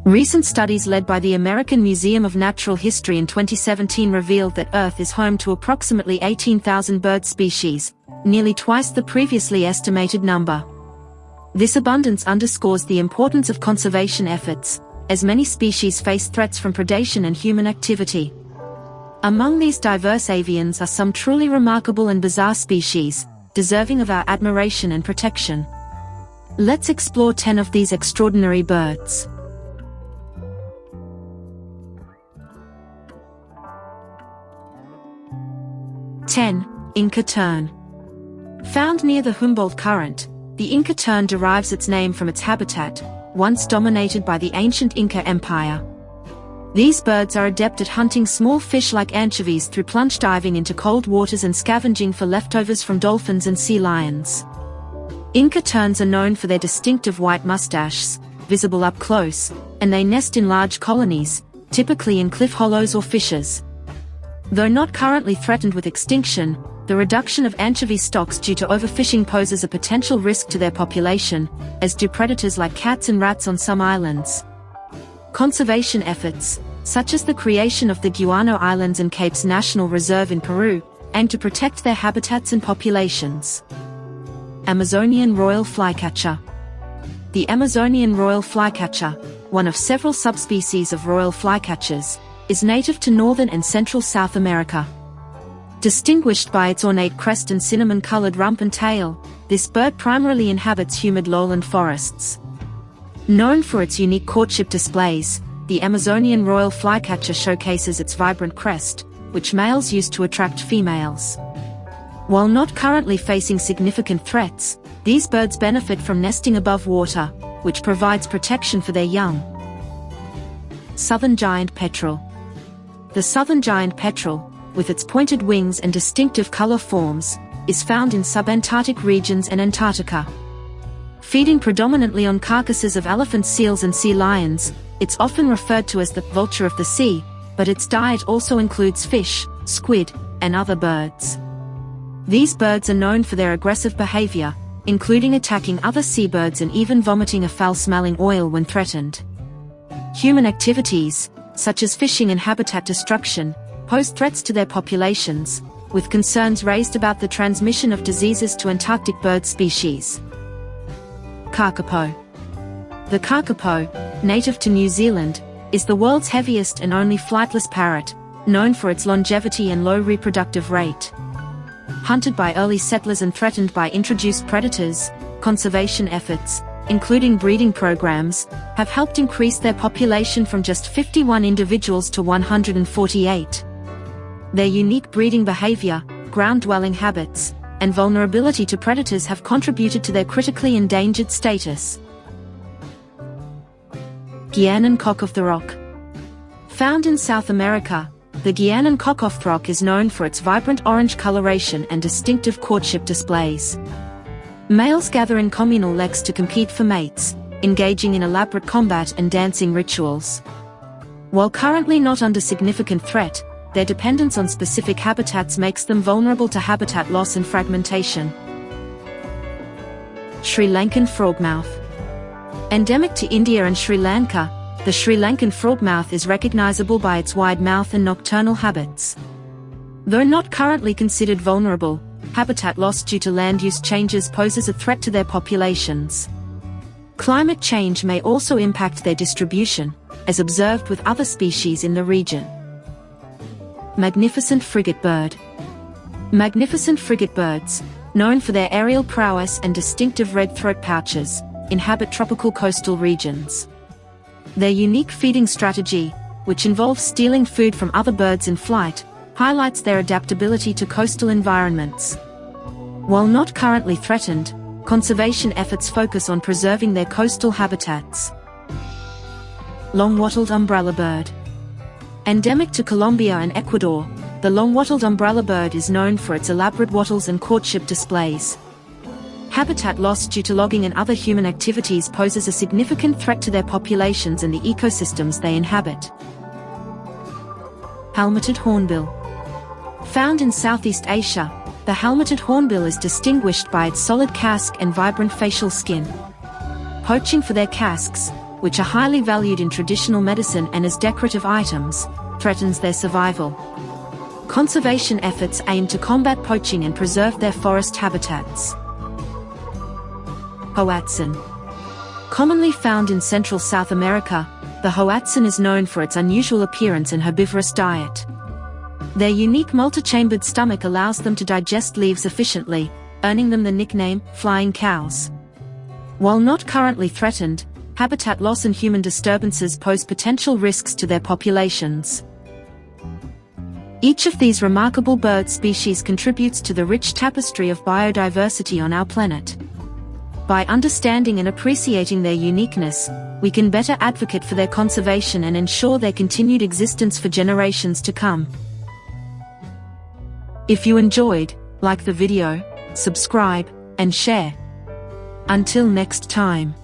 Recent studies led by the American Museum of Natural History in 2017 revealed that Earth is home to approximately 18,000 bird species, nearly twice the previously estimated number. This abundance underscores the importance of conservation efforts, as many species face threats from predation and human activity. Among these diverse avians are some truly remarkable and bizarre species, deserving of our admiration and protection. Let's explore 10 of these extraordinary birds. 10. Inca Tern. Found near the Humboldt Current, the Inca Tern derives its name from its habitat, once dominated by the ancient Inca Empire. These birds are adept at hunting small fish like anchovies through plunge diving into cold waters and scavenging for leftovers from dolphins and sea lions. Inca terns are known for their distinctive white mustaches, visible up close, and they nest in large colonies, typically in cliff hollows or fissures. Though not currently threatened with extinction, the reduction of anchovy stocks due to overfishing poses a potential risk to their population, as do predators like cats and rats on some islands. Conservation efforts, such as the creation of the Guianan Islands and Capes National Reserve in Peru, aim to protect their habitats and populations. Amazonian royal flycatcher. The Amazonian royal flycatcher, one of several subspecies of royal flycatchers, is native to northern and central South America. Distinguished by its ornate crest and cinnamon-colored rump and tail, this bird primarily inhabits humid lowland forests. Known for its unique courtship displays, the Amazonian royal flycatcher showcases its vibrant crest, which males use to attract females. While not currently facing significant threats, these birds benefit from nesting above water, which provides protection for their young. Southern giant petrel. The southern giant petrel, with its pointed wings and distinctive color forms, is found in subantarctic regions and Antarctica. Feeding predominantly on carcasses of elephant seals and sea lions, it's often referred to as the vulture of the sea, but its diet also includes fish, squid, and other birds. These birds are known for their aggressive behavior, including attacking other seabirds and even vomiting a foul-smelling oil when threatened. Human activities, such as fishing and habitat destruction, pose threats to their populations, with concerns raised about the transmission of diseases to Antarctic bird species. Kakapo. The kakapo, native to New Zealand, is the world's heaviest and only flightless parrot, known for its longevity and low reproductive rate. Hunted by early settlers and threatened by introduced predators, conservation efforts, including breeding programs, have helped increase their population from just 51 individuals to 148. Their unique breeding behavior, ground-dwelling habits, and vulnerability to predators have contributed to their critically endangered status. Guianan cock of the rock. Found in South America, the Guianan cock-of-the-rock is known for its vibrant orange coloration and distinctive courtship displays. Males gather in communal leks to compete for mates, engaging in elaborate combat and dancing rituals. While currently not under significant threat, their dependence on specific habitats makes them vulnerable to habitat loss and fragmentation. Sri Lankan frogmouth. Endemic to India and Sri Lanka, the Sri Lankan frogmouth is recognizable by its wide mouth and nocturnal habits. Though not currently considered vulnerable, habitat loss due to land use changes poses a threat to their populations. Climate change may also impact their distribution, as observed with other species in the region. Magnificent frigatebird. Magnificent frigatebirds, known for their aerial prowess and distinctive red throat pouches, inhabit tropical coastal regions. Their unique feeding strategy, which involves stealing food from other birds in flight, highlights their adaptability to coastal environments. While not currently threatened, conservation efforts focus on preserving their coastal habitats. Long-wattled umbrellabird. Endemic to Colombia and Ecuador, the long-wattled umbrellabird is known for its elaborate wattles and courtship displays. Habitat loss due to logging and other human activities poses a significant threat to their populations and the ecosystems they inhabit. Helmeted hornbill. Found in Southeast Asia, the helmeted hornbill is distinguished by its solid casque and vibrant facial skin. Poaching for their casques, which are highly valued in traditional medicine and as decorative items, threatens their survival. Conservation efforts aim to combat poaching and preserve their forest habitats. Hoatzin. Commonly found in Central South America, the Hoatzin is known for its unusual appearance and herbivorous diet. Their unique multi-chambered stomach allows them to digest leaves efficiently, earning them the nickname, flying cows. While not currently threatened, habitat loss and human disturbances pose potential risks to their populations. Each of these remarkable bird species contributes to the rich tapestry of biodiversity on our planet. By understanding and appreciating their uniqueness, we can better advocate for their conservation and ensure their continued existence for generations to come. If you enjoyed, like the video, subscribe, and share. Until next time.